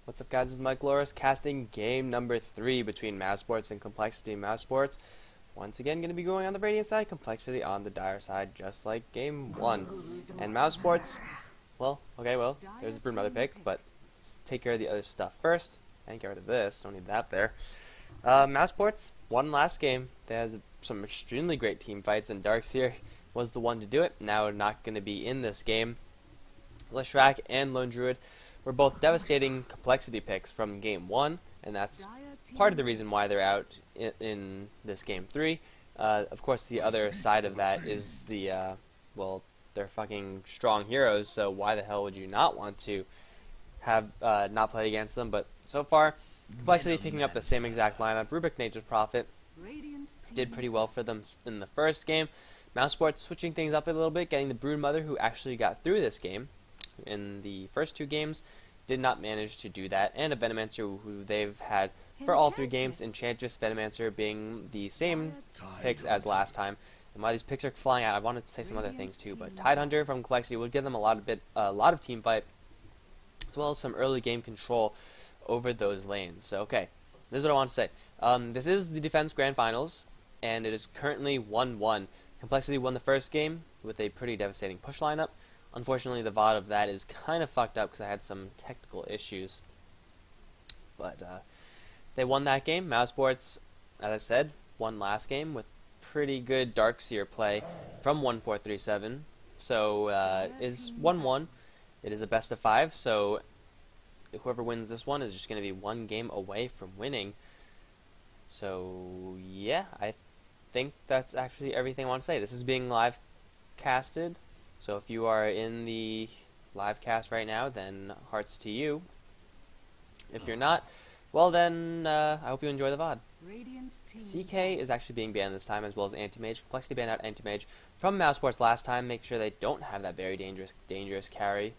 What's up, guys? It's Mike Loris casting game number 3 between Mouse Sports and Complexity Mouse Sports. Once again, going to be going on the Radiant side, Complexity on the Dire side, just like game 1. And Mouse Sports, well, there's a Broodmother pick, but let's take care of the other stuff first. And get rid of this, don't need that there. Mouse Sports won last game. They had some extremely great team fights, and Darkseer was the one to do it. Now not going to be in this game. Leshrac and Lone Druid were both devastating Complexity picks from game 1, and that's part of the reason why they're out in this game 3. Of course, the other side of that is the, well, they're fucking strong heroes, so why the hell would you not want to have not play against them? But so far, Complexity picking up the same exact lineup. Rubik, Nature's Prophet did pretty well for them in the first game. Mouse Sports switching things up a little bit, getting the Broodmother, who actually got through this game in the first 2 games, did not manage to do that, and a Venomancer who they've had for all 3 games, Enchantress, Venomancer being the same picks as last time. And while these picks are flying out, I wanted to say some other things too, but Tidehunter from Complexity would give them a lot of team fight, as well as some early game control over those lanes. So okay, this is what I want to say. This is the Defense Grand Finals, and it is currently 1-1. Complexity won the first game with a pretty devastating push lineup. Unfortunately, the VOD of that is kind of fucked up because I had some technical issues. But they won that game. Mouse Sports, as I said, won last game with pretty good Darkseer play from 1437. So it's 1-1. It is a best of 5. So whoever wins this one is just going to be 1 game away from winning. So yeah, I think that's actually everything I want to say. This is being live casted. So if you are in the live cast right now, then hearts to you. If you're not, well then, I hope you enjoy the VOD. CK is actually being banned this time, as well as Anti-Mage. Complexity banned out Anti-Mage from Mouse Sports last time. Make sure they don't have that very dangerous carry.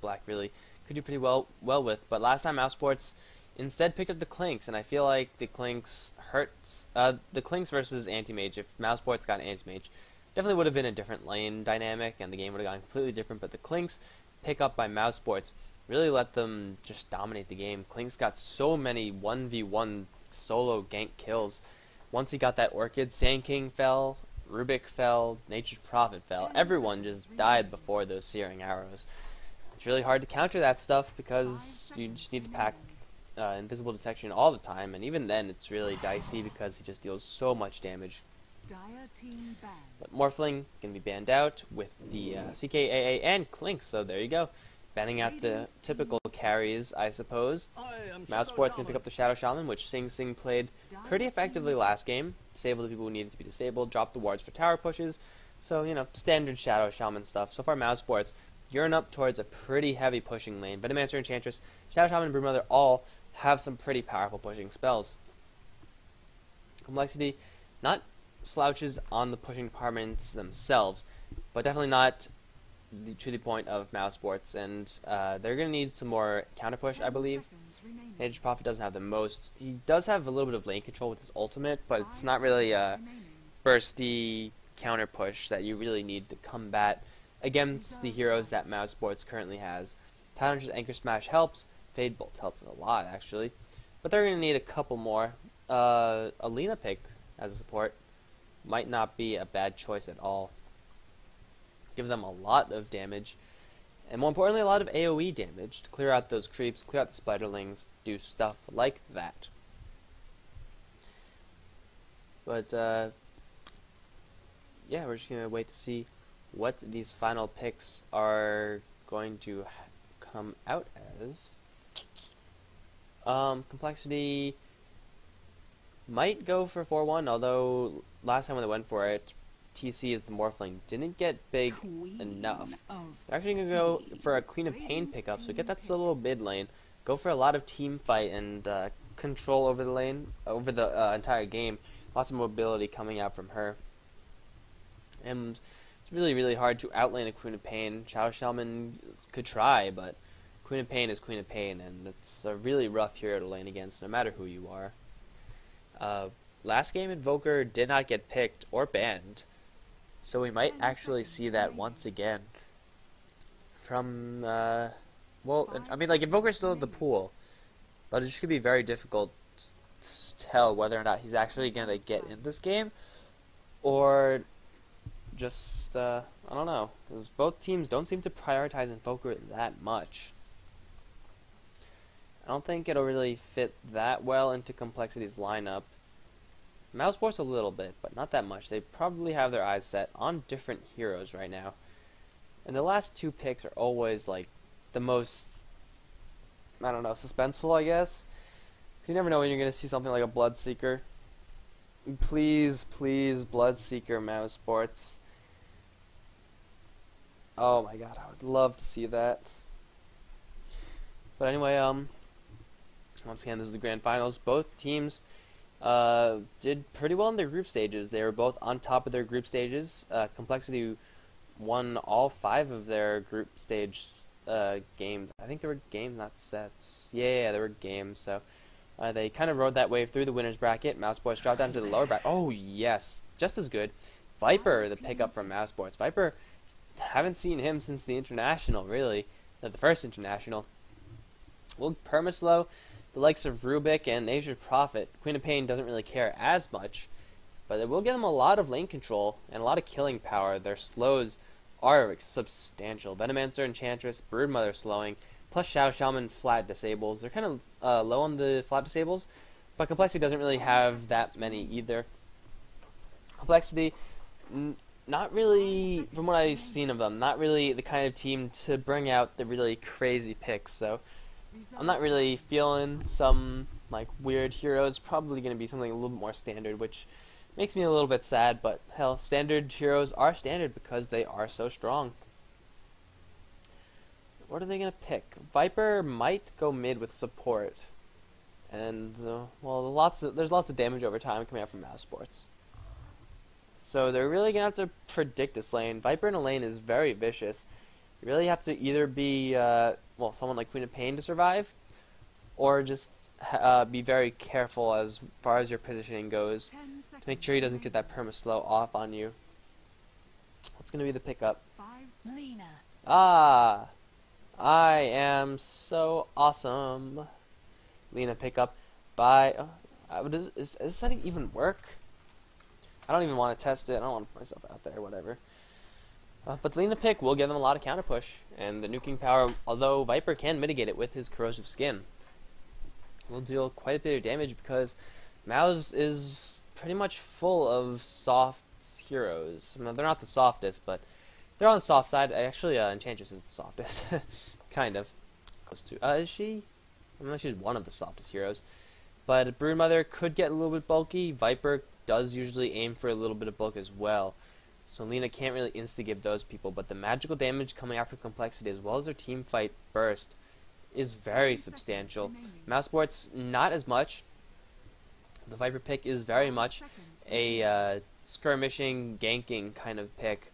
Black really could do pretty well with, but last time Mouse Sports instead picked up the Clinks, and I feel like the Clinks hurts. The Clinks versus Anti-Mage, if Mouse Sports got Anti-Mage, definitely would have been a different lane dynamic, and the game would have gone completely different, but the Clinks pick up by Mouse Sports really let them just dominate the game. Clinks got so many 1v1 solo gank kills. Once he got that Orchid, Sand King fell, Rubik fell, Nature's Prophet fell. Everyone just died before those Searing Arrows. It's really hard to counter that stuff because you just need to pack Invisible Detection all the time, and even then it's really dicey because he just deals so much damage. But Morphling can be banned out with the CKAA and Clink, so there you go. Banning out the typical carries, I suppose. Mouse Sports can pick up the Shadow Shaman, which Sing Sing played pretty effectively last game. Disable the people who needed to be disabled, drop the wards for tower pushes. So, you know, standard Shadow Shaman stuff. So far, Mouse Sports gearing up towards a pretty heavy pushing lane. Venomancer, Enchantress, Shadow Shaman, and Broodmother all have some pretty powerful pushing spells. Complexity, not slouches on the pushing departments themselves, but definitely not to the point of Mouse Sports, and they're going to need some more counter push, I believe. Nature's Prophet doesn't have the most. He does have a little bit of lane control with his ultimate, but it's not really a bursty counter push that you really need to combat against the heroes that Mouse Sports currently has. Tidehunter's Anchor Smash helps. Fade Bolt helps a lot, actually, but they're going to need a couple more. Alina pick as a support might not be a bad choice at all. Give them a lot of damage, and more importantly, a lot of AoE damage to clear out those creeps, clear out the spiderlings, do stuff like that. But yeah, we're just gonna wait to see what these final picks are going to come out as. Complexity might go for 4-1, although last time when they went for it, TC as the Morphling didn't get big enough. They're actually going to go for a Queen of Pain pickup, so get that solo mid lane, go for a lot of team fight and control over the lane, over the entire game. Lots of mobility coming out from her. And it's really hard to outlane a Queen of Pain. Shadow Shaman could try, but Queen of Pain is Queen of Pain, and it's a really rough hero to lane against, no matter who you are. Last game, Invoker did not get picked or banned, so we might actually see that once again from well, I mean, like, Invoker's still in the pool, but it's going to be very difficult to tell whether or not he's actually going to get in this game, or just, I don't know, because both teams don't seem to prioritize Invoker that much. I don't think it'll really fit that well into Complexity's lineup. Mousesports a little bit, but not that much. They probably have their eyes set on different heroes right now. And the last two picks are always, like, the most, I don't know, suspenseful, I guess. Because you never know when you're going to see something like a Bloodseeker. Please, please, Bloodseeker Mousesports. Oh my god, I would love to see that. But anyway, once again, this is the grand finals. Both teams did pretty well in their group stages. They were both on top of their group stages. Complexity won all 5 of their group stage games. I think there were games, not sets. Yeah, there were games. So they kind of rode that wave through the winner's bracket. Mousesports dropped down to the lower bracket. Oh, yes. Just as good. Viper, the pickup from Mousesports. Viper, haven't seen him since the International, really. The first International. Well, Permaslow, the likes of Rubik and Nature's Prophet. Queen of Pain doesn't really care as much, but it will give them a lot of lane control and a lot of killing power. Their slows are substantial. Venomancer, Enchantress, Broodmother slowing, plus Shadow Shaman flat disables. They're kind of low on the flat disables, but Complexity doesn't really have that many either. Complexity, not really, from what I've seen of them, not really the kind of team to bring out the really crazy picks, so I'm not really feeling some like weird heroes. Probably going to be something a little bit more standard, which makes me a little bit sad, but hell, standard heroes are standard because they are so strong. What are they going to pick? Viper might go mid with support, and well, there's lots of damage over time coming out from Mousesports. So they're really going to have to predict this lane. Viper in a lane is very vicious. You really have to either be, well, someone like Queen of Pain to survive, or just be very careful as far as your positioning goes to make sure he doesn't get that perma-slow off on you. What's going to be the pickup? Lena. Ah! I am so awesome. Lena pickup by... does this setting even work? I don't even want to test it. I don't want to put myself out there, whatever. But the Lena pick will give them a lot of counter push, and the nuking power, although Viper can mitigate it with his corrosive skin, will deal quite a bit of damage because Mouz is pretty much full of soft heroes. I mean, they're not the softest, but they're on the soft side. Actually, Enchantress is the softest, kind of. Close to. Is she? I don't know, she's one of the softest heroes. But Broodmother could get a little bit bulky. Viper does usually aim for a little bit of bulk as well. So Lena can't really insta-give those people, but the magical damage coming out from Complexity as well as their team fight burst is very substantial. Mousesports, not as much. The Viper pick is very much a skirmishing, ganking kind of pick,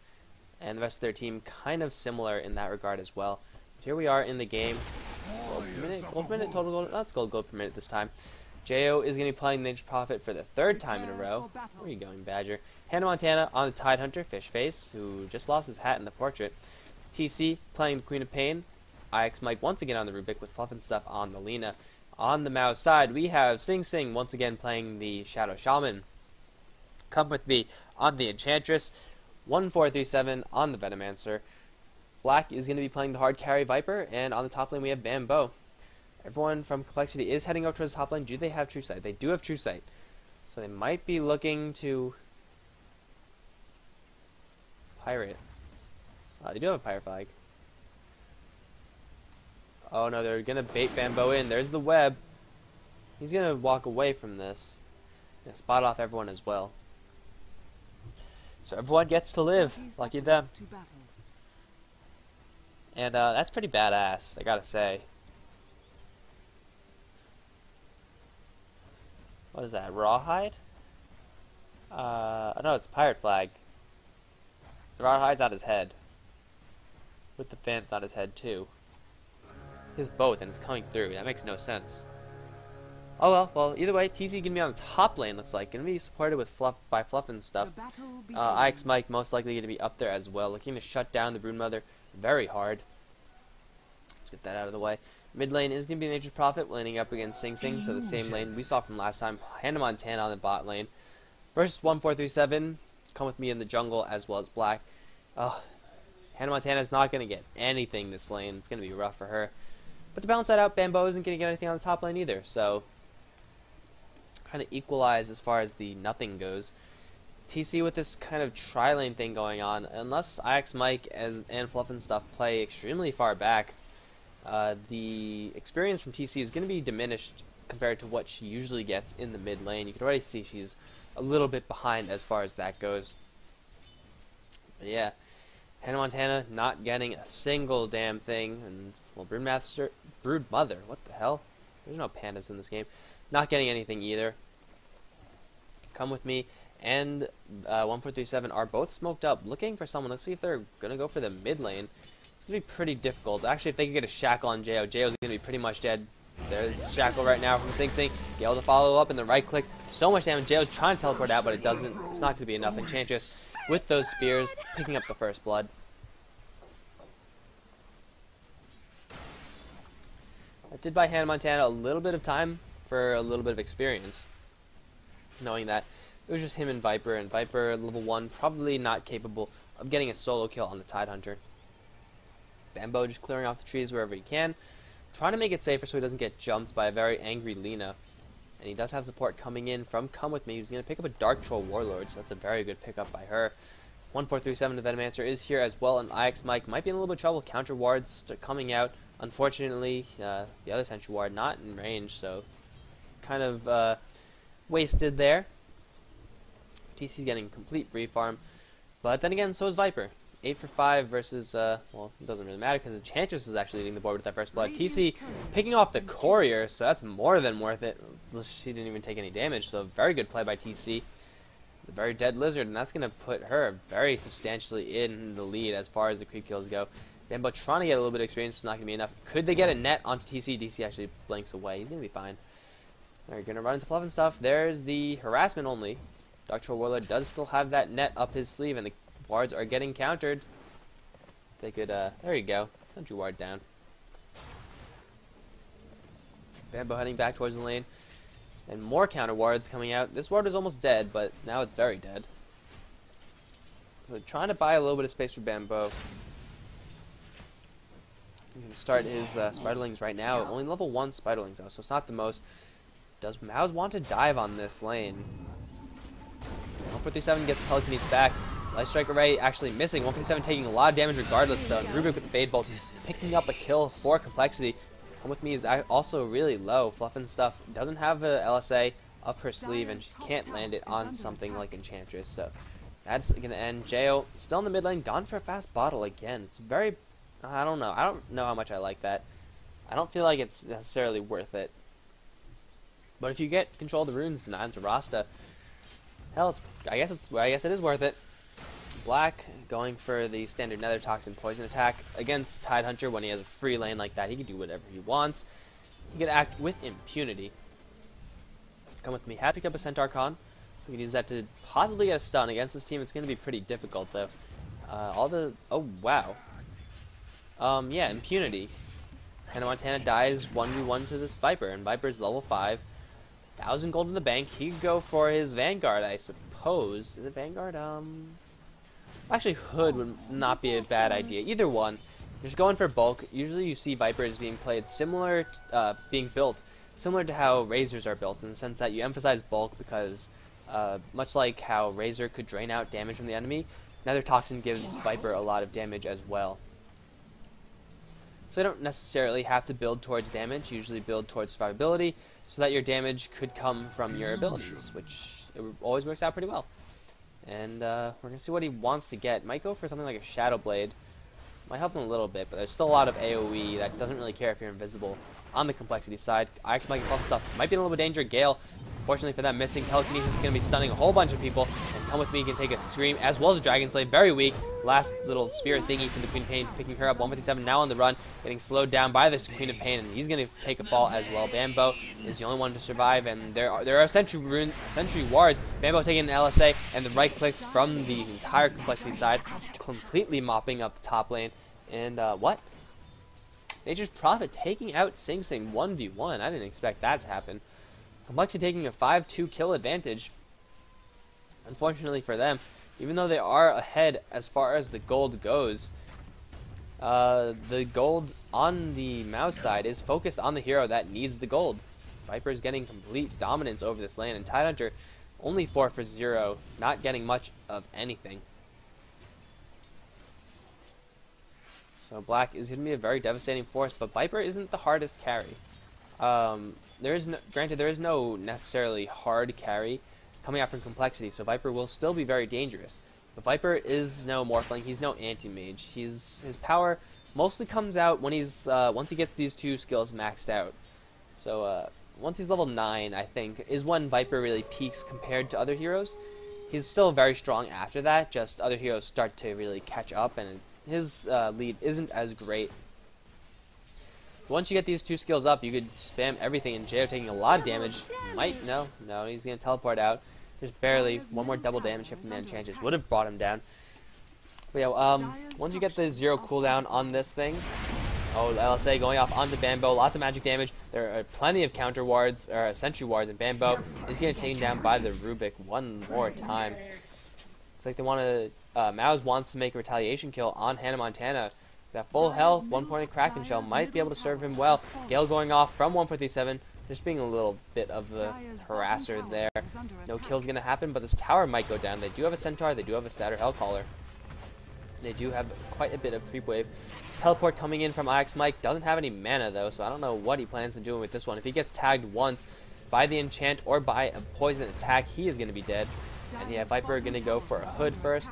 and the rest of their team kind of similar in that regard as well. But here we are in the game. Gold per minute, total gold, that's gold per minute this time. Jo is going to be playing Nature's Prophet for the 3rd time in a row. Where are you going, Badger? Hannah Montana on the Tide Hunter, Fishface, who just lost his hat in the portrait. TC playing the Queen of Pain. IX Mike once again on the Rubik with Fluff and Stuff on the Lena. On the Mouse side, we have Sing Sing once again playing the Shadow Shaman. Come with me on the Enchantress. 1437 on the Venomancer. Black is going to be playing the hard carry Viper, and on the top lane we have Bambo. Everyone from Complexity is heading up towards the top lane. Do they have True Sight? They do have True Sight. So they might be looking to pirate. They do have a pirate flag. Oh no, they're going to bait Bambo in. There's the web. He's going to walk away from this and spot off everyone as well. So everyone gets to live. Lucky them. And that's pretty badass, I gotta say. What is that, Rawhide? No, it's a pirate flag. The Rawhide's on his head. With the fence on his head, too. His both, and it's coming through. That makes no sense. Oh well, either way, TC gonna be on the top lane, looks like. Gonna be supported with by Fluff and Stuff. IX Mike most likely gonna be up there as well, looking to shut down the Broodmother very hard. Get that out of the way. Mid lane is going to be Nature's Prophet, laning up against Sing Sing, so the same lane we saw from last time. Hannah Montana on the bot lane. Versus 1437, come with me in the jungle as well as Black. Hannah Montana's not going to get anything this lane. It's going to be rough for her. But to balance that out, Bambo isn't going to get anything on the top lane either, so kind of equalize as far as the nothing goes. TC with this kind of tri-lane thing going on, unless IX Mike and Fluff and stuff play extremely far back, the experience from TC is going to be diminished compared to what she usually gets in the mid lane. You can already see she's a little bit behind as far as that goes. But yeah, Hannah Montana not getting a single damn thing, and well, Brood Mother, what the hell? There's no pandas in this game. Not getting anything either. Come with me, and 1437 are both smoked up, looking for someone. Let's see if they're gonna go for the mid lane. It's gonna be pretty difficult. Actually, if they could get a shackle on Jo, Jo's gonna be pretty much dead. There's shackle right now from Sing Sing. Gale to follow up, and the right clicks. So much damage. Jo's trying to teleport out, but it doesn't. It's not gonna be enough. Enchantress with those spears, picking up the first blood. That did buy Hannah Montana a little bit of time for a little bit of experience, knowing that it was just him and Viper level 1, probably not capable of getting a solo kill on the Tidehunter. Bambo just clearing off the trees wherever he can, trying to make it safer so he doesn't get jumped by a very angry Lina. And he does have support coming in from Come With Me. He's going to pick up a Dark Troll Warlord, so that's a very good pickup by her. 1437, the Venomancer, is here as well, and IX Mike might be in a little bit of trouble. Counter wards coming out. Unfortunately, the other Sentry Ward not in range, so kind of wasted there. TC's getting complete free farm, but then again, so is Viper. 8 for 5 versus, well, it doesn't really matter because Enchantress is actually leading the board with that first blood. TC picking off the Courier, so that's more than worth it. She didn't even take any damage, so very good play by TC. The very dead Lizard, and that's going to put her very substantially in the lead as far as the creep kills go. Bambo trying to get a little bit of experience, but it's not going to be enough. Could they get a net onto TC? DC actually blinks away. He's going to be fine. They're going to run into Fluff and stuff. There's the harassment only. Dark Troll Warlord does still have that net up his sleeve, and the wards are getting countered. They could, there you go. Sentry ward down. Bambo heading back towards the lane. And more counter wards coming out. This ward is almost dead, but now it's very dead. So trying to buy a little bit of space for Bambo. He can start his Spiderlings right now. Only level 1 Spiderlings though, so it's not the most. Does Mouz want to dive on this lane? 157 gets the telekinesis back. Light Strike Array actually missing. 157 taking a lot of damage regardless though. And Rubik with the Fade Bolt picking up a kill for Complexity. Come With Me is also really low. Fluff and stuff doesn't have a LSA up her sleeve, and she can't land it on something like Enchantress. So that's going to end. Jo still in the mid lane, gone for a fast bottle again. It's very, I don't know. I don't know how much I like that. I don't feel like it's necessarily worth it. But if you get control of the runes and onto Rasta, hell, I guess it is worth it. Black going for the standard Nether Toxin poison attack against Tidehunter. When he has a free lane like that, he can do whatever he wants. He can act with impunity. Come With Me. Had picked up a Centaur Con. We can use that to possibly get a stun against this team. It's going to be pretty difficult though. Oh wow. Yeah, impunity. Hannah Montana dies 1v1 to this Viper, and Viper's level 5. 1,000 gold in the bank. He could go for his Vanguard, I suppose. Is it Vanguard? Actually, Hood would not be a bad idea. Either one. Just going for bulk. Usually you see Vipers being played similar, being built similar to how Razors are built, in the sense that you emphasize bulk because, much like how Razor could drain out damage from the enemy, Nether Toxin gives Viper a lot of damage as well. So you don't necessarily have to build towards damage. You usually build towards survivability, so that your damage could come from your abilities, which it always works out pretty well. And we're going to see what he wants to get. Might go for something like a Shadow Blade. Might help him a little bit, but there's still a lot of AoE that doesn't really care if you're invisible on the Complexity side. I actually might get stuff. Might be in a little bit of danger. Gale, fortunately for them, missing. Telekinesis is going to be stunning a whole bunch of people. And Come With Me can take a Scream, as well as a Dragon Slave. Very weak. Last little spear thingy from the Queen of Pain, picking her up. 157 now on the run, getting slowed down by this Queen of Pain, and he's going to take a fall as well. Bambo is the only one to survive, and there are sentry wards. Bambo taking an LSA, and the right clicks from the entire Complexity side, completely mopping up the top lane. And what? Nature's Prophet taking out Sing Sing 1v1. I didn't expect that to happen. Complexity taking a 5-2 kill advantage. Unfortunately for them, even though they are ahead as far as the gold goes, the gold on the Mouz side is focused on the hero that needs the gold. Viper's getting complete dominance over this lane, and Tidehunter only 4 for 0, not getting much of anything. So Black is going to be a very devastating force, but Viper isn't the hardest carry. Granted, there is no necessarily hard carry coming out from Complexity, so Viper will still be very dangerous. But Viper is no Morphling, he's no anti-mage. His power mostly comes out when he's once he gets these 2 skills maxed out. So once he's level 9, I think, is when Viper really peaks compared to other heroes. He's still very strong after that, just other heroes start to really catch up, and his lead isn't as great. Once you get these 2 skills up, you could spam everything, and Jo taking a lot of damage. No, he's going to teleport out. Just barely. One more double damage hit from the Enchantress would have brought him down. But yeah, once you get the 0 cooldown on this thing, LSA going off onto Bambo, lots of magic damage. There are plenty of counter wards, or sentry wards, and Bambo is getting taken down by the Rubik one more time. Looks like they want to, Mouz wants to make a retaliation kill on Hannah Montana. That full health, 1-pointed Kraken Shell might be able to serve him well. Gale going off from 157, just being a little bit of the harasser there. No kills going to happen, but this tower might go down. They do have a Centaur, they do have a Satyr Hellcaller. They do have quite a bit of creep wave. Teleport coming in from IX Mike, doesn't have any mana though, so I don't know what he plans on doing with this one. If he gets tagged once by the enchant or by a poison attack, he is going to be dead. And yeah, Viper going to go for a hood first.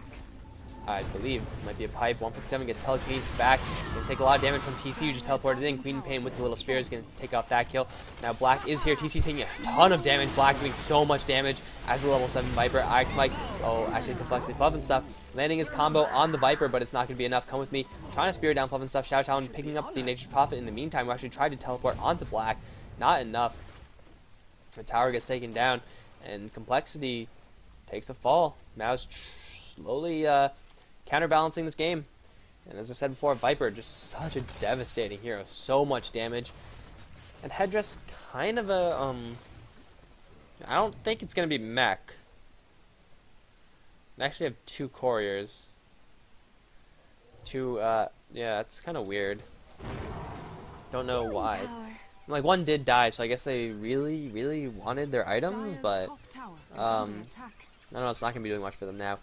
I believe might be a pipe. 157 gets telekinesis back. Gonna take a lot of damage from TC, who just teleported in. Queen Pain with the little spear is gonna take off that kill. Now Black is here. TC taking a ton of damage. Black doing so much damage as the level 7 Viper. IX Mike, actually Complexity Fluff and stuff. Landing his combo on the Viper, but it's not gonna be enough. Come with me. Trying to spear down Fluff and stuff. Shadow Challenge picking up the Nature's Prophet in the meantime, who actually tried to teleport onto Black. Not enough. The tower gets taken down, and Complexity takes a fall. Mouz slowly counterbalancing this game. And as I said before, Viper, just such a devastating hero. So much damage. And Headdress, kind of a, I don't think it's going to be mech. I actually have 2 couriers. Yeah, that's kind of weird. Don't know why. Like, one did die, so I guess they really wanted their items, but, I don't know, it's not going to be doing much for them now.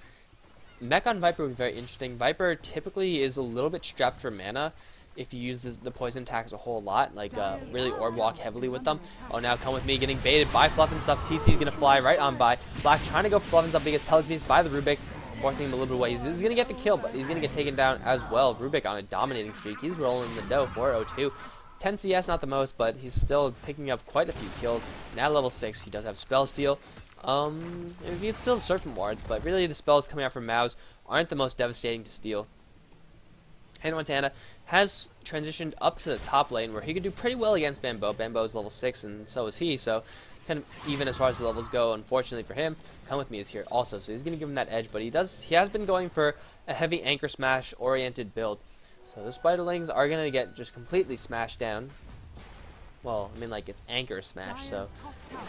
Mech on Viper would be very interesting. Viper typically is a little bit strapped for mana if you use the poison attacks a whole lot, like really orb walk heavily with them. Now come with me, getting baited by Fluff and stuff. TC is going to fly right on by. Black trying to go for Fluff and stuff, but he gets telekinesis by the Rubik, forcing him a little bit away. He's going to get the kill, but he's going to get taken down as well. Rubik on a dominating streak. He's rolling the dough, 402. 10 CS, not the most, but he's still picking up quite a few kills. Now level 6, he does have Spell Steal. It's still Serpent Wards, but really the spells coming out from Mouz aren't the most devastating to steal. Hannah Montana has transitioned up to the top lane, where he could do pretty well against Bambo. Bambo is level 6, and so is he, so kind of even as far as the levels go. Unfortunately for him, Come With Me is here also, so he's going to give him that edge, but he has been going for a heavy Anchor Smash oriented build. So the Spiderlings are going to get just completely smashed down. Well, I mean, like, it's Anchor Smash, so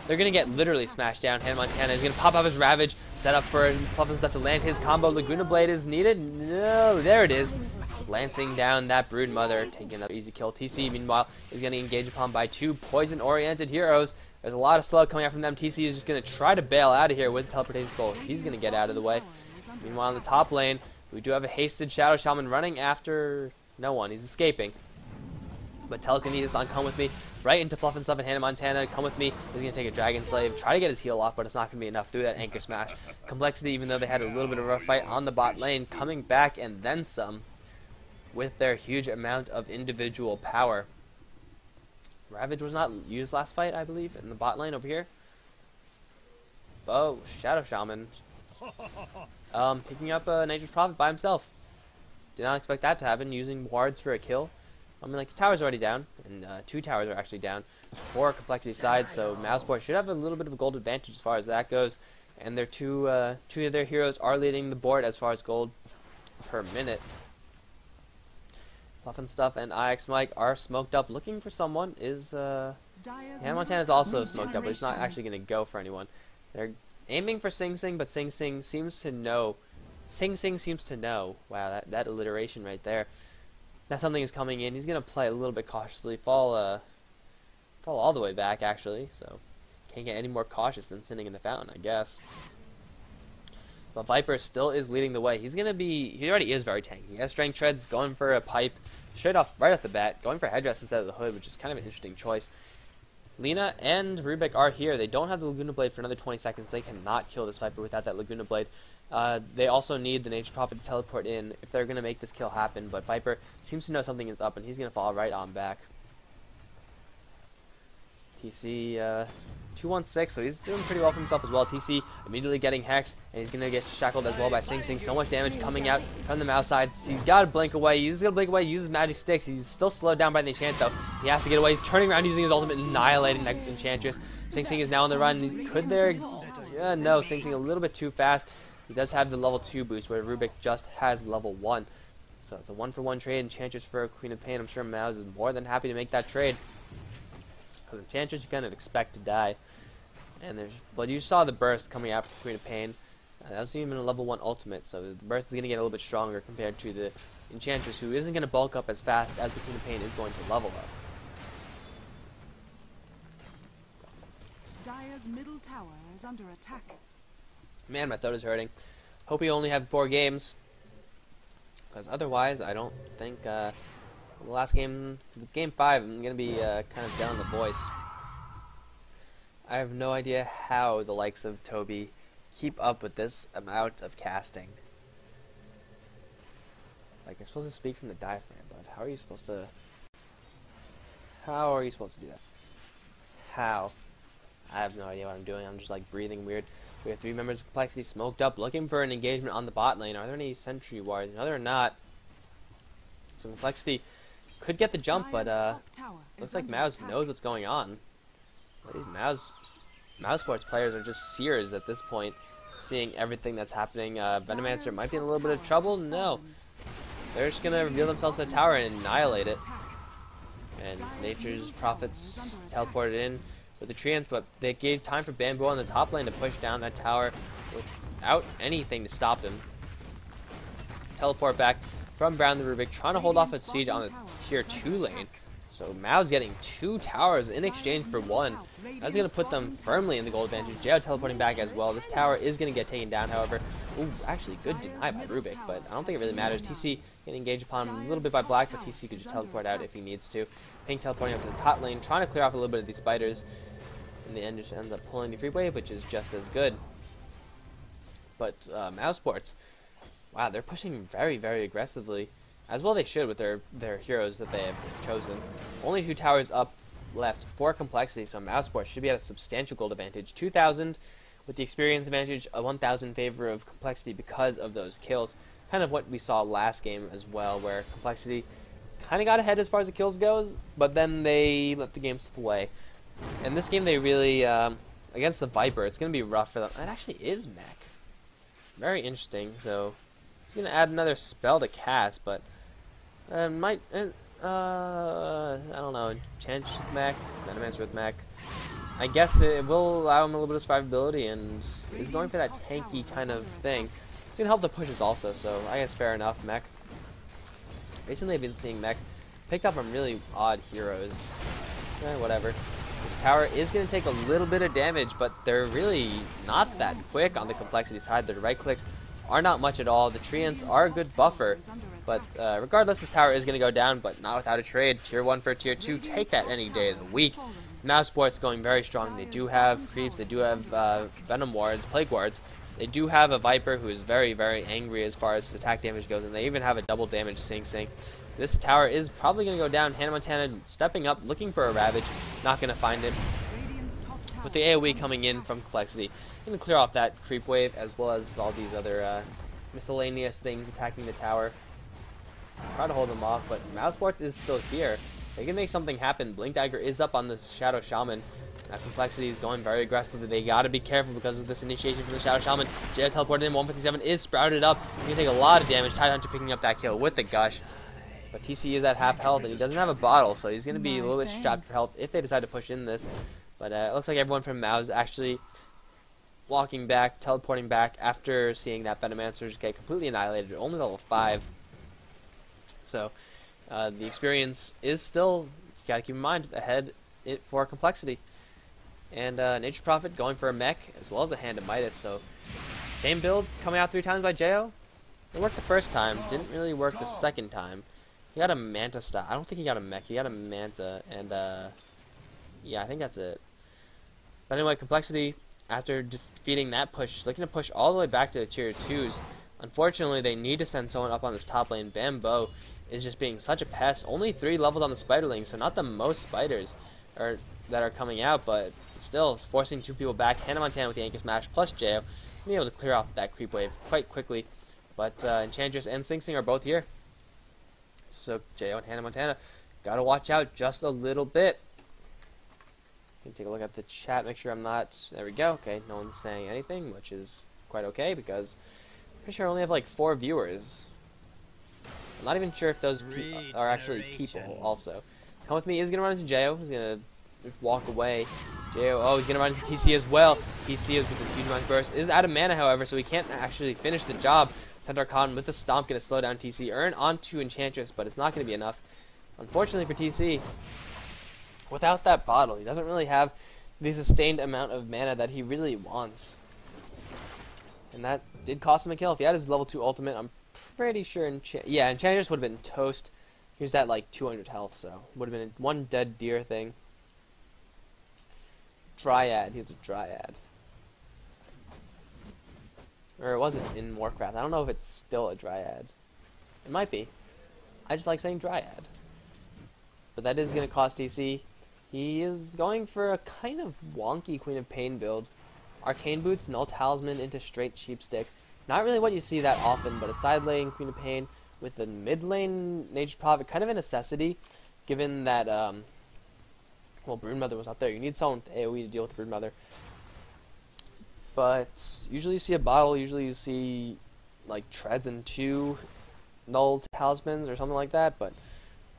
they're going to get literally smashed down. Hannah Montana is going to pop up his Ravage, set up for Fluff and stuff to land his combo. Laguna Blade is needed. No, there it is. Lancing down that Brood Mother, taking another easy kill. TC, meanwhile, is getting engaged upon by 2 poison-oriented heroes. There's a lot of slug coming out from them. TC is just going to try to bail out of here with the teleportation goal. He's going to get out of the way. Meanwhile, in the top lane, we do have a hasted Shadow Shaman running after no one. He's escaping. But telekinesis on Come With Me, right into Fluff and stuff, and Hannah Montana. Come With Me is going to take a Dragon Slave, try to get his heal off, but it's not going to be enough. Do that Anchor Smash. Complexity, even though they had a little bit of a rough fight on the bot lane, coming back and then some with their huge amount of individual power. Ravage was not used last fight, I believe, in the bot lane over here. Oh, Shadow Shaman. Picking up Nature's Prophet by himself. Did not expect that to happen, using wards for a kill. I mean, like, the tower's already down, and 2 towers are actually down for Complexity side, so Mouzeport should have a little bit of a gold advantage as far as that goes, and their two of their heroes are leading the board as far as gold per minute. Puff and Stuff and IX Mike are smoked up. Looking for someone is Hannah Montana's also smoked up, but he's not actually going to go for anyone. They're aiming for Sing Sing, but Sing Sing seems to know. Sing Sing seems to know. Wow, that alliteration right there. That something is coming in. He's going to play a little bit cautiously. Fall all the way back, actually. So, can't get any more cautious than sitting in the fountain, I guess. But Viper still is leading the way. He's going to be... He already is very tanky. He has Strength Treads, going for a pipe. Right off the bat. Going for Headdress instead of the Hood, which is kind of an interesting choice. Lina and Rubik are here. They don't have the Laguna Blade for another 20 seconds. They cannot kill this Viper without that Laguna Blade. They also need the Nature Prophet to teleport in if they're going to make this kill happen. But Viper seems to know something is up, and he's going to fall right on back. TC 216, so he's doing pretty well for himself as well. TC immediately getting Hex, and he's going to get shackled as well by Sing Sing. So much damage coming out from the Mouse side. He's got to blink away. He's going to blink away, uses Magic Sticks. He's still slowed down by the Enchant, though. He has to get away. He's turning around using his ultimate, annihilating that Enchantress. Sing Sing is now on the run. Could there... no, Sing Sing a little bit too fast. He does have the level 2 boost, where Rubik just has level 1. So it's a 1-for-1 trade. Enchantress for Queen of Pain. I'm sure Mouz is more than happy to make that trade. Because Enchantress you kind of expect to die. And but you saw the burst coming out from Queen of Pain. That was even a level 1 ultimate, so the burst is going to get a little bit stronger compared to the Enchantress, who isn't going to bulk up as fast as the Queen of Pain is going to level up. Dire's middle tower is under attack. Man, my throat is hurting. Hope we only have 4 games. Because otherwise, I don't think the last game, game 5, I'm going to be kind of down the voice. I have no idea how the likes of Toby keep up with this amount of casting. Like, you're supposed to speak from the diaphragm, but how are you supposed to... How are you supposed to do that? How? I have no idea what I'm doing. I'm just, like, breathing weird. We have 3 members of Complexity smoked up, looking for an engagement on the bot lane. Are there any sentry wards? No, there are not. So Complexity could get the jump, but looks like Mouz knows what's going on. These Mouz Sports players are just seers at this point, seeing everything that's happening. Venomancer might be in a little bit of trouble. No. They're just going to reveal themselves to the tower and annihilate it. And Nature's Prophets teleported in with the treants, but they gave time for Bamboo on the top lane to push down that tower without anything to stop him. Teleport back from Brown the Rubik, trying to hold off a siege on the tier 2 lane. So Mouz getting 2 towers in exchange for 1. That's going to put them firmly in the goal advantage. JO teleporting back as well. This tower is going to get taken down, however. Ooh, actually, good deny by Rubik, but I don't think it really matters. TC getting engaged upon him a little bit by Black, but TC could just teleport out if he needs to. Pink teleporting up to the top lane, trying to clear off a little bit of these spiders. In the end, just ends up pulling the creep wave, which is just as good. But Mouz Sports, wow, they're pushing very, very aggressively. As well they should with their heroes that they have chosen. Only 2 towers up left for Complexity, so Mouz Sports should be at a substantial gold advantage. 2,000 with the experience advantage, a 1,000 in favor of Complexity because of those kills. Kind of what we saw last game as well, where Complexity kind of got ahead as far as the kills goes, but then they let the game slip away. And this game they really, against the Viper, it's going to be rough for them. It actually is mech. Very interesting, so he's going to add another spell to cast, but... I don't know, Chance with mech, Venomancer with mech. I guess it will allow him a little bit of survivability, and he's going for that tanky kind of thing. It's going to help the pushes also, so I guess fair enough, mech. Recently I've been seeing mech picked up on really odd heroes. Whatever. This tower is going to take a little bit of damage, but they're really not that quick on the Complexity side. The right clicks are not much at all. The treants are a good buffer, but regardless, this tower is going to go down, but not without a trade. Tier 1 for Tier 2, take that any day of the week. Mouz Sports going very strong. They do have creeps, they do have Venom Wards, Plague Wards. They do have a Viper who is very, very angry as far as attack damage goes, and they even have a double damage Sing Sing. This tower is probably going to go down. Hannah Montana stepping up, looking for a Ravage, not going to find it. With the AoE coming in from Complexity, going to clear off that creep wave as well as all these other miscellaneous things attacking the tower. Try to hold them off, but Mouz Sports is still here. They can make something happen. Blink Dagger is up on the Shadow Shaman. Complexity is going very aggressively. They got to be careful because of this initiation from the Shadow Shaman. Jada teleported in. 157 is sprouted up. He can take a lot of damage. Tidehunter picking up that kill with the Gush. But TC is at half health, and he doesn't have a bottle, so he's going to be a little bit strapped for health if they decide to push in this. But it looks like everyone from Mouz actually walking back, teleporting back after seeing that Venomancer get completely annihilated, only level 5. So the experience is still, you gotta keep in mind, ahead for complexity. And Nature's Prophet going for a mech as well as the Hand of Midas. So same build coming out 3 times by Jo. It worked the first time, didn't really work the second time. He got a Manta style. I don't think he got a mech, he got a Manta, and yeah, I think that's it. But anyway, complexity, after defeating that push, looking to push all the way back to the tier 2s. Unfortunately, they need to send someone up on this top lane. Bambo is just being such a pest. Only 3 levels on the Spiderling, so not the most spiders that are coming out, but still forcing 2 people back. Hannah Montana with the Anchor Smash plus Jo, being able to clear off that creep wave quite quickly. But Enchantress and Sing Sing are both here. So Jo and Hannah Montana gotta watch out just a little bit. Can take a look at the chat, make sure I'm not. There we go. Okay, no one's saying anything, which is quite okay because I'm pretty sure I only have like 4 viewers. I'm not even sure if those are actually people. Also, Come With Me is gonna run into Jo. He's gonna just walk away. Jo, oh, he's gonna run into TC as well. TC is with this huge amount of burst. Is out of mana, however, so he can't actually finish the job. Centaur Khan with the stomp gonna slow down TC. Earn onto Enchantress, but it's not gonna be enough. Unfortunately for TC, without that bottle, he doesn't really have the sustained amount of mana that he really wants. And that did cost him a kill. If he had his level 2 ultimate, I'm pretty sure Enchantress would have been toast. Here's that like 200 health, so would have been one dead deer thing. Dryad, he was a Dryad. Or it wasn't in Warcraft. I don't know if it's still a Dryad. It might be. I just like saying Dryad. But that is going to cost TC. He is going for a kind of wonky Queen of Pain build. Arcane Boots, Null Talisman into straight Sheepstick. Not really what you see that often, but a side lane Queen of Pain with the mid lane Nature's Prophet, kind of a necessity, given that, well, Broodmother was up there. You need someone with AoE to deal with Broodmother. But usually you see a bottle, usually you see like treads and 2 Null Talismans or something like that, but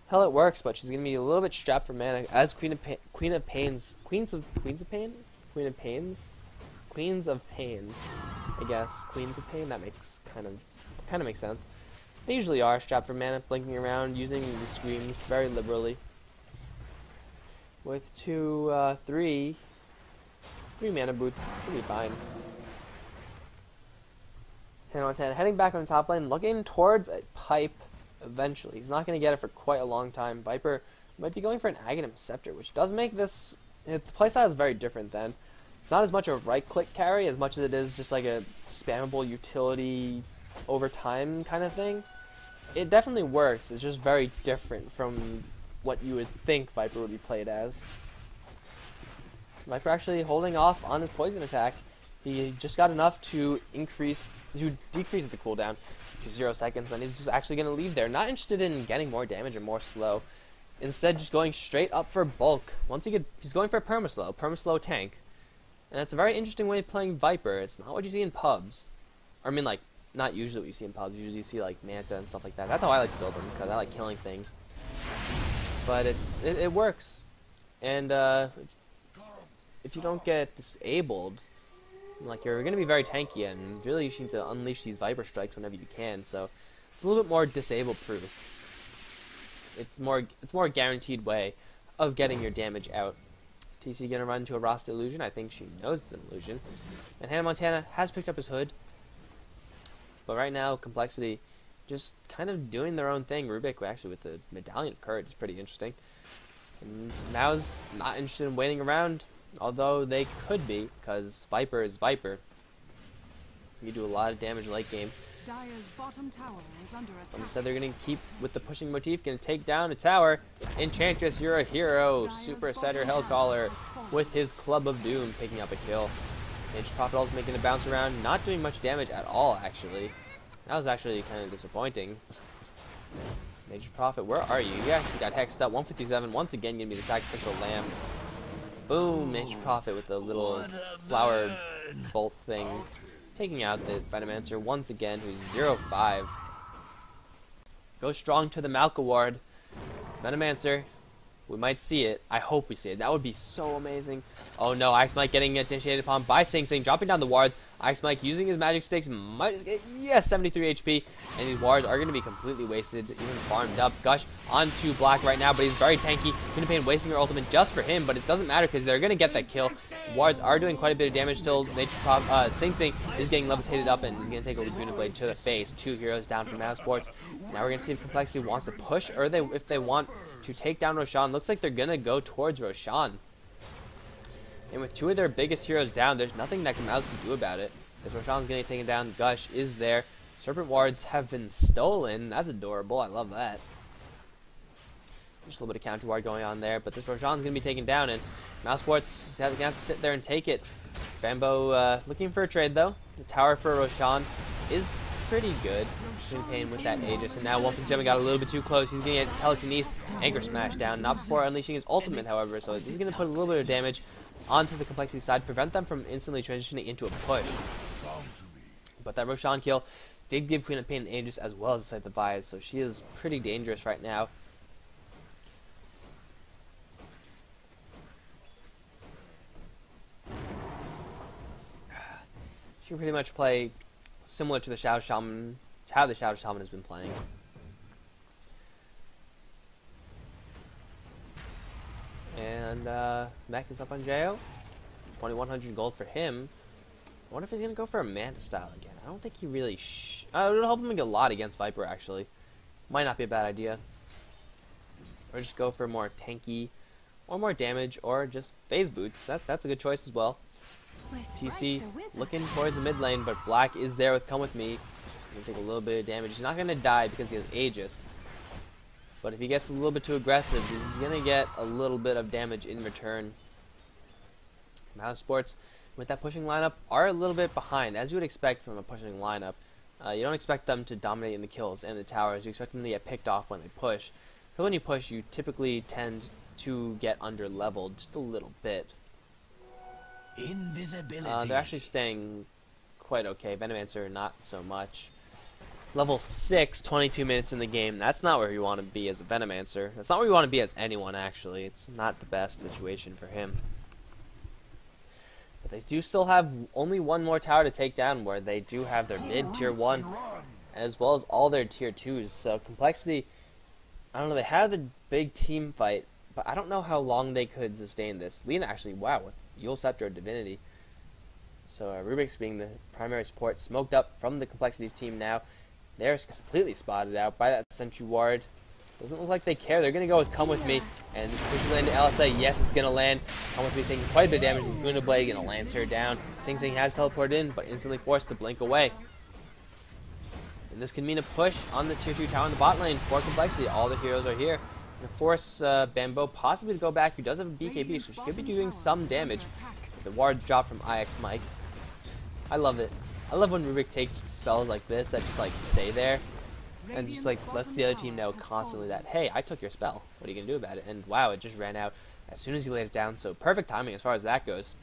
hell, it works. But she's gonna be a little bit strapped for mana as Queen of Pain, I guess. Queens of Pain, that makes kind of makes sense. They usually are strapped for mana, blinking around, using the screams very liberally. With 3 mana boots, should be fine. Hannah Montana heading back on the top lane, looking towards a pipe eventually. He's not going to get it for quite a long time. Viper might be going for an Aghanim Scepter, which does make this... The playstyle is very different then. It's not as much a right-click carry as much as it is just like a spammable utility over time kind of thing. It definitely works. It's just very different from what you would think Viper would be played as. Viper actually holding off on his poison attack. He just got enough to decrease the cooldown to 0 seconds, and he's just actually going to leave there. Not interested in getting more damage or more slow. Instead, just going straight up for bulk. He's going for a perma-slow tank. And it's a very interesting way of playing Viper. It's not what you see in pubs. Or, I mean, like, not usually what you see in pubs. Usually you see, like, Manta and stuff like that. That's how I like to build them, because I like killing things. But it works. And if you don't get disabled, like, you're going to be very tanky, and really you need to unleash these Viper strikes whenever you can. So it's a little bit more disable proof. It's more guaranteed way of getting your damage out. TC gonna run into a Rasta illusion. I think she knows it's an illusion. And Hannah Montana has picked up his hood. But right now, Complexity just kind of doing their own thing. Rubik actually with the Medallion of Courage is pretty interesting. And Mouz not interested in waiting around, although they could be, because Viper is Viper. You do a lot of damage late game. Dire's bottom tower is under attack. Instead, they're going to keep with the pushing motif, going to take down a tower. Enchantress, you're a hero. Super Setter Hellcaller with his Club of Doom picking up a kill. Nature's Prophet also making a bounce around, not doing much damage at all, actually. That was actually kind of disappointing. Nature's Prophet, where are you? You actually got hexed up. 157, once again, going to be the sacrificial lamb. Boom, Nature's Prophet with the little flower bolt thing. Taking out the Venomancer once again, who's 0-5. Go strong to the Malka ward. It's Venomancer. We might see it. I hope we see it. That would be so amazing. Oh no, Ice Mike getting initiated upon by Sing Sing, dropping down the wards. Ice Mike using his magic sticks might just get, yes, 73 HP. And these wards are going to be completely wasted, even farmed up. Gush onto Black right now, but he's very tanky. Pain wasting her ultimate just for him, but it doesn't matter because they're going to get that kill. Wards are doing quite a bit of damage still. Sing Sing is getting levitated up and he's going to take a Laguna Blade to the face. 2 heroes down from Mouse Sports. Now we're going to see if Complexity wants to push or if they want to take down Roshan. Looks like they're going to go towards Roshan. And with 2 of their biggest heroes down, there's nothing that Mouse can do about it. As Roshan's getting taken down, Gush is there. Serpent wards have been stolen. That's adorable. I love that. Just a little bit of counter ward going on there, but this Roshan's going to be taken down, and Mouse Sports is going to have to sit there and take it. Bambo looking for a trade, though. The tower for Roshan is pretty good. Pain with that Aegis, and now 157 got a little bit too close. He's going to get telekinesis, anchor smash down, not before unleashing his ultimate, however, so he's going to put a little bit of damage onto the Complexity side, prevent them from instantly transitioning into a push. But that Roshan kill did give Queen of Pain an Aegis as well as a Scythe of Eyes, so she is pretty dangerous right now. She can pretty much play similar to the Shadow Shaman, how the Shadow Shaman has been playing. And Mech is up on Jo. 2100 gold for him. I wonder if he's going to go for a Manta style again. I don't think he really it would help him get a lot against Viper, actually. Might not be a bad idea. Or just go for more tanky, or more damage, or just phase boots. That's a good choice as well. TC looking towards the mid lane, but Black is there with Come With Me. He's going to take a little bit of damage. He's not going to die because he has Aegis. But if he gets a little bit too aggressive, he's going to get a little bit of damage in return. Mouse Sports, with that pushing lineup, are a little bit behind, as you would expect from a pushing lineup. You don't expect them to dominate in the kills and the towers. You expect them to get picked off when they push. Because when you push, you typically tend to get under-leveled just a little bit. Invisibility. They're actually staying quite okay. Venomancer, not so much. Level 6, 22 minutes in the game. That's not where you want to be as a Venomancer. That's not where you want to be as anyone, actually. It's not the best situation for him. But they do still have only one more tower to take down, where they do have their mid tier 1 as well as all their tier 2s. So Complexity, I don't know, they have the big team fight, but I don't know how long they could sustain this. Lina actually, wow, with Yule Scepter of Divinity. So Rubik's being the primary support, smoked up from the Complexity's team now. They're completely spotted out by that Sentry Ward. Doesn't look like they care. They're going to go with Come With Me. And push land to LSA. Yes, it's going to land. Come With Me taking quite a bit of damage. Laguna Blade going to lance her down. Sing Sing has teleported in, but instantly forced to blink away. And this could mean a push on the tier 2 tower in the bot lane for Complexity. All the heroes are here. Going to force Bambo possibly to go back. He does have a BKB, so she could be doing some damage. The ward drop from IX Mike. I love it. I love when Rubik takes spells like this that just like stay there and just like lets the other team know constantly that, hey, I took your spell. What are you going to do about it? And wow, it just ran out as soon as he laid it down. So perfect timing as far as that goes.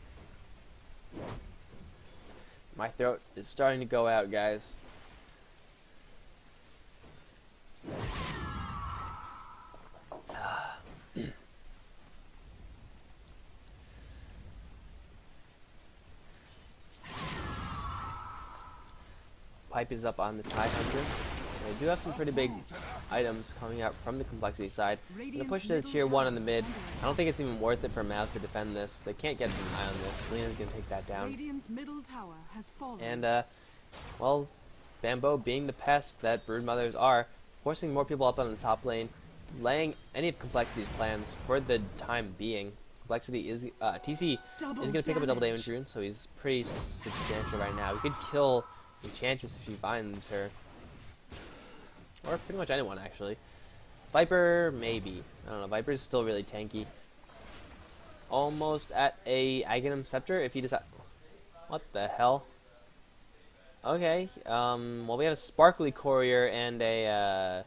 My throat is starting to go out, guys. Pipe is up on the Tide Hunter. They do have some pretty big items coming out from the Complexity side. I'm going to push to the tier 1 in the mid. I don't think it's even worth it for Mouse to defend this. They can't get an eye on this. Lena's going to take that down. And, well, Bambo being the pest that Broodmothers are, forcing more people up on the top lane, delaying any of Complexity's plans for the time being. Complexity is, TC is going to pick up a double damage rune, so he's pretty substantial right now. He could kill Enchantress if he finds her. Or pretty much anyone, actually. Viper, maybe. I don't know. Viper's still really tanky. Almost at a Aghanim Scepter if he decides... What the hell? Okay. Well, we have a Sparkly Courier and a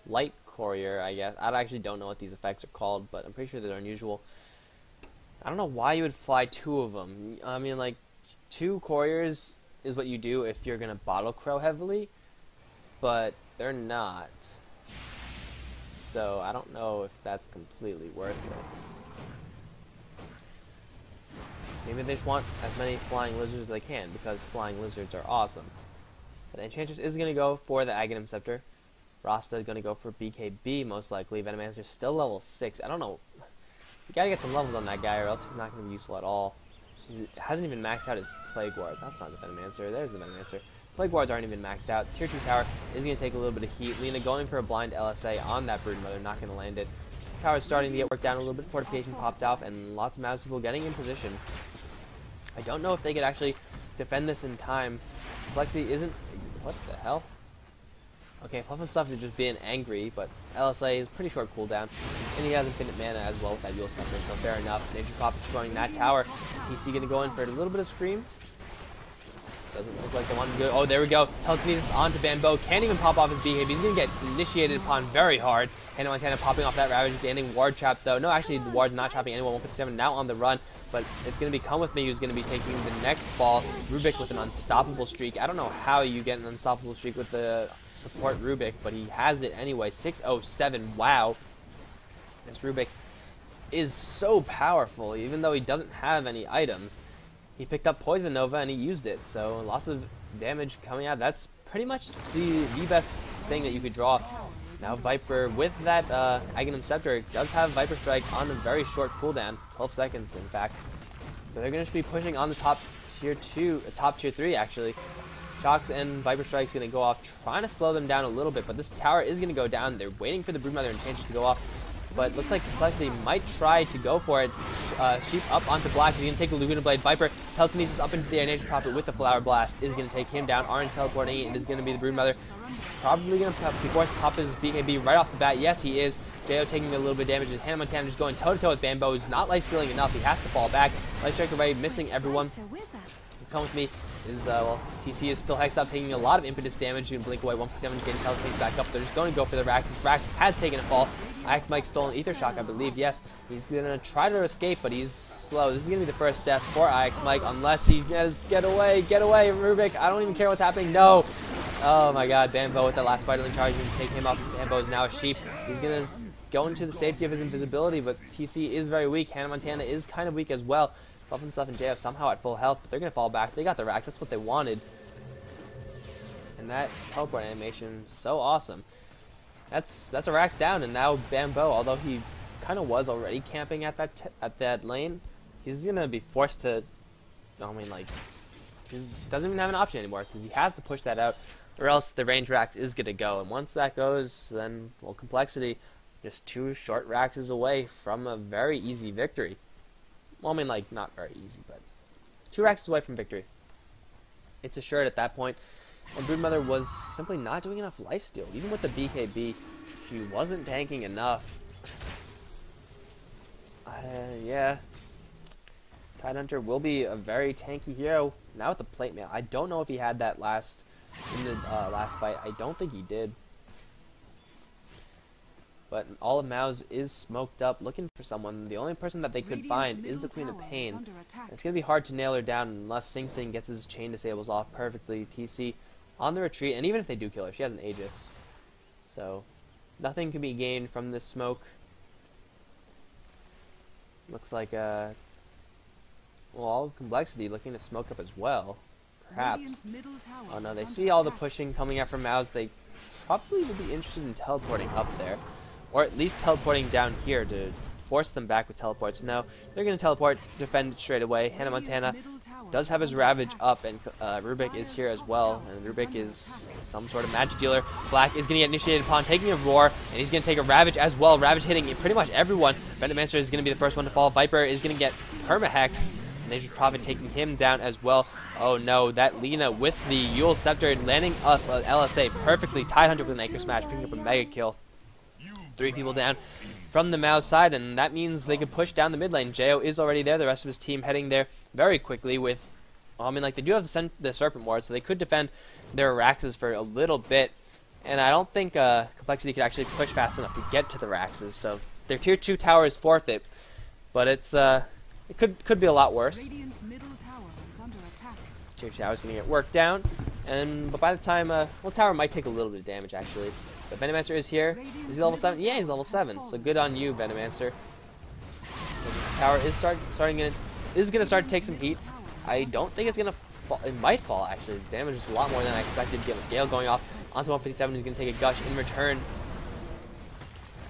Light Courier, I guess. I actually don't know what these effects are called, but I'm pretty sure they're unusual. I don't know why you would fly 2 of them. I mean, like, 2 Couriers is what you do if you're going to Bottle Crow heavily, but they're not. so I don't know if that's completely worth it. Maybe they just want as many flying lizards as they can, because flying lizards are awesome. But Enchantress is going to go for the Aghanim Scepter. Rasta is going to go for BKB, most likely. Venomancer's still level 6. I don't know. You gotta get some levels on that guy, or else he's not going to be useful at all. He hasn't even maxed out his Plague Ward. That's not the Venomancer. There's the Venomancer. Plague Wards aren't even maxed out. Tier 2 tower is going to take a little bit of heat. Lina going for a blind LSA on that Broodmother, not going to land it. Tower is starting to get worked down a little bit. Fortification popped off, and lots of Mouz people getting in position. I don't know if they could actually defend this in time. Complexity isn't... What the hell? Okay, Fluff and Stuff is just being angry, but LSA is pretty short cooldown, and he has infinite mana as well with that Yule Scepter, so fair enough. Nature Crop destroying that tower. TC going to go in for a little bit of Scream. Doesn't look like they want to go. Oh, there we go. Telekinesis onto Bambo. Can't even pop off his BKB. He's going to get initiated upon very hard. Hannah Montana popping off that Ravage, landing Ward Trap though. No, actually, the Ward's not trapping anyone. 157 now on the run, but it's going to be Come With Me who's going to be taking the next ball. Rubik with an unstoppable streak. I don't know how you get an unstoppable streak with the support Rubik, but he has it anyway. 607. Wow. This Rubik is so powerful, even though he doesn't have any items. He picked up Poison Nova and he used it, so lots of damage coming out. That's pretty much the best thing that you could draw. Now Viper with that Aghanim Scepter does have Viper Strike on a very short cooldown, 12 seconds in fact. But they're going to be pushing on the top tier 2, top tier 3 actually. Shocks and Viper Strike's going to go off, trying to slow them down a little bit, but this tower is going to go down. They're waiting for the Broodmother and Enchantress to go off. But looks like Complexity might try to go for it. Sheep up onto Black. He's going to take the Laguna Blade. Viper telekinesis up into the air. Nature Prophet with the Flower Blast is going to take him down. Orange teleporting. It is going to be the Broodmother. Probably going to be forced to pop his BKB right off the bat. Yes, he is. Jo taking a little bit of damage. And Hannah Montana just going toe-to-toe with Bambo. He's not life stealing enough. He has to fall back. Light Strike away, missing everyone. Come With Me is, well, TC is still hexed up, taking a lot of impetus damage. You can blink away. 157 getting telekinesis back up. They're just going to go for the Rax. Rax has taken a fall. Axe Mike stolen Ether Shock, I believe. Yes, he's going to try to escape, but he's slow. This is going to be the first death for Axe Mike, unless he does get away, Rubik. I don't even care what's happening. No. Oh my god, Bambo with that last Spiderling charge. He's going to take him off. Bambo is now a sheep. He's going to go into the safety of his invisibility, but TC is very weak. Hannah Montana is kind of weak as well. Fluff and Stuff and JF somehow at full health, but they're going to fall back. They got the rack. That's what they wanted. And that teleport animation, so awesome. That's a Rax down, and now Bambo, although he kind of was already camping at that lane, he's gonna be forced to. I mean, like, he doesn't even have an option anymore because he has to push that out, or else the range Rax is gonna go. And once that goes, then well, Complexity just 2 short Raxes away from a very easy victory. Well, I mean, like, not very easy, but 2 Raxes away from victory. It's assured at that point. And Broodmother was simply not doing enough lifesteal. Even with the BKB, she wasn't tanking enough. Yeah. Tidehunter will be a very tanky hero. Now with the plate mail. I don't know if he had that in the last fight. I don't think he did. But all of Mouz is smoked up, looking for someone. The only person that they could find is the Queen of Pain. It's going to be hard to nail her down unless Sing Sing gets his chain disables off perfectly. TC on the retreat, and even if they do kill her, she has an Aegis. So, nothing can be gained from this smoke. Looks like, well, all of Complexity looking to smoke up as well. Perhaps. Oh no, they see all the pushing coming out from Mouz. They probably would be interested in teleporting up there. Or at least teleporting down here to force them back with teleports. No, they're going to teleport, defend straight away. Hannah Montana does have his Ravage up, and Rubik is here as well. And Rubik is some sort of magic dealer. Black is going to get initiated upon taking a Roar, and he's going to take a Ravage as well. Ravage hitting pretty much everyone. Venomancer is going to be the first one to fall. Viper is going to get perma-hexed. Nature's Prophet taking him down as well. Oh no, that Lina with the Yule Scepter landing up LSA perfectly. Tidehunter with an Anchor Smash, picking up a mega kill. 3 people down from the Mouz side, and that means they could push down the mid lane. Jo is already there. The rest of his team heading there very quickly with, well, I mean, like, they do have the Serpent Ward, so they could defend their Raxes for a little bit. And I don't think Complexity could actually push fast enough to get to the Raxes, so their tier 2 tower is forfeit. But it's it could be a lot worse. Tier 2 tower is going to get worked down, but by the time, well, tower might take a little bit of damage actually. But Venomancer is here. Is he level 7? Yeah, he's level 7. So good on you, Venomancer. And this tower is gonna start to take some heat. I don't think it's gonna fall. It might fall actually. The damage is a lot more than I expected. Gale going off onto 157. He's gonna take a gush in return.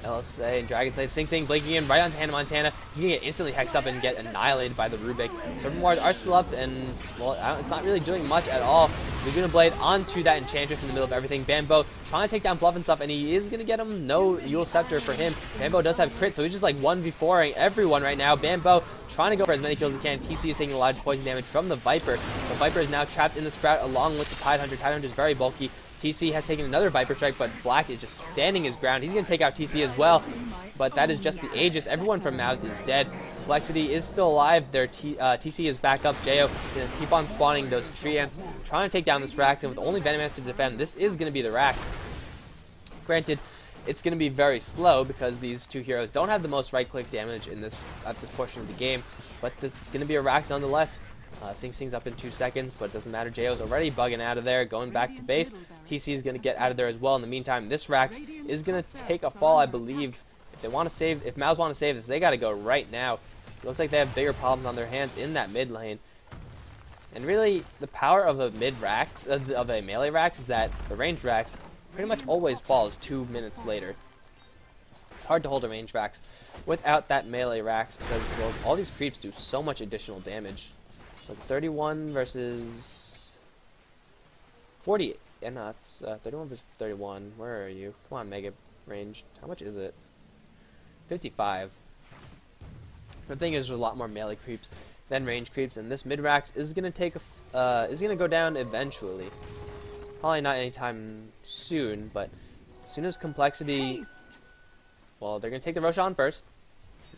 LSA and Dragon Slave, Sing blinking in right onto Hannah Montana. He's gonna get instantly hexed up and get annihilated by the Rubik. Serpent Wards are still up, and well, it's not really doing much at all. Laguna Blade onto that Enchantress in the middle of everything. Bambo trying to take down Fluff and stuff, and he is gonna get him. No Yule Scepter for him. Bambo does have crit, so he's just like 1v4ing everyone right now. Bambo trying to go for as many kills as he can. TC is taking a lot of poison damage from the Viper. The Viper is now trapped in the Sprout along with the Tidehunter. Tidehunter is very bulky. TC has taken another Viper Strike, but Black is just standing his ground. He's going to take out TC as well, but that is just the Aegis. Everyone from Mouz is dead. Complexity is still alive. Their TC is back up. Jo is keep on spawning those Treants, trying to take down this Rax, and with only Venomancer to defend, this is going to be the Rax. Granted, it's going to be very slow because these two heroes don't have the most right-click damage at this portion of the game, but this is going to be a Rax nonetheless. Sing's up in 2 seconds, but it doesn't matter. JO's already bugging out of there, going back to base. TC is going to get out of there as well. In the meantime, this Rax is going to take a fall, I believe. If they want to save, if Mouz want to save this, they got to go right now. It looks like they have bigger problems on their hands in that mid lane. And really, the power of a mid Rax, of a melee Rax, is that the ranged Rax pretty much always falls 2 minutes later. It's hard to hold a ranged Rax without that melee Rax because, well, all these creeps do so much additional damage. So 31 versus 48. Yeah, no, it's 31 versus 31. Where are you? Come on, Mega Range. How much is it? 55. The thing is, there's a lot more melee creeps than range creeps, and this mid-rax is gonna go down eventually. Probably not anytime soon, but as soon as Complexity, well, they're gonna take the Roshan first.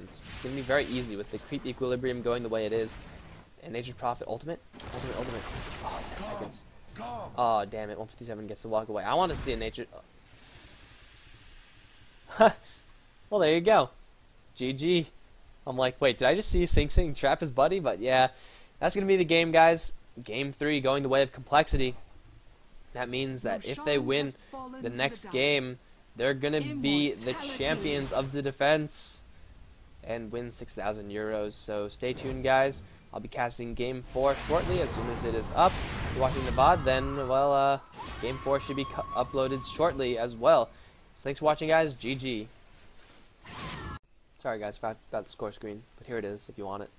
It's gonna be very easy with the creep equilibrium going the way it is. And Nature's Prophet ultimate. Oh, 10 seconds. Oh, damn it. 157 gets to walk away. I want to see a Nature. Well, there you go. GG. I'm like, wait, did I just see Sing trap his buddy? But yeah, that's going to be the game, guys. Game 3 going the way of Complexity. That means that if they win the next game, they're going to be the champions of the defense and win 6,000 euros. So stay tuned, guys. I'll be casting Game 4 shortly as soon as it is up. If you're watching the VOD, then, well, Game 4 should be uploaded shortly as well. So thanks for watching, guys. GG. Sorry, guys, about the score screen, but here it is if you want it.